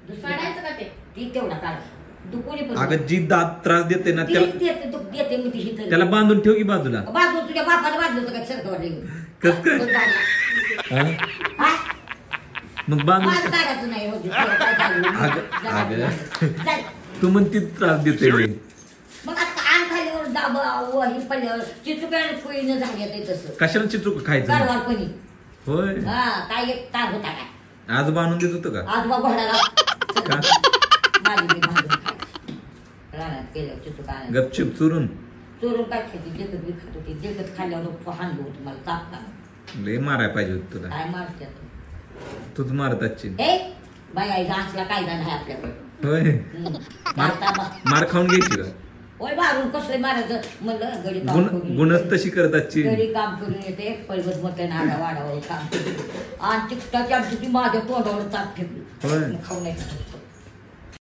दुसऱ्याचं का ते तेवढा काढ अगं जी दात त्रास देते ना त्याला बांधून ठेव की बाजूला. बाजू तुझ्या बापाला बांधलं होतं का सरकारवाले कस काय मग बांधून काढायचं नाही तू म्हणती त्रास देते मग आता आण खालीवर दाबा ही पडल्यावर चिचुकायनं झाली तसं कशाला चिचूक खायचं कारवारपणी होय काय एक तार होता काय आज बांधून देत होतं का आज बा घोडाला गपचिप चुरून काय खायची जगत बी खात होती जगत खाल्ल्यावर हाणलं होतं मला ताप लय मारायला पाहिजे होत तुला काय मारतात तूच मारत असशील बाई असला कायदा नाही आपल्याकडे होय मार खाऊन घ्यायची का होय मारून कसं मारायचं म्हणलं गडी गुणच तशी करत असची गडी काम करून येते पैवत म्हटलं नाडा वाडावर काम करून आणि चिकटाची आमची ती माझ्या तोंडावर ताप ठेवली खाऊ नाही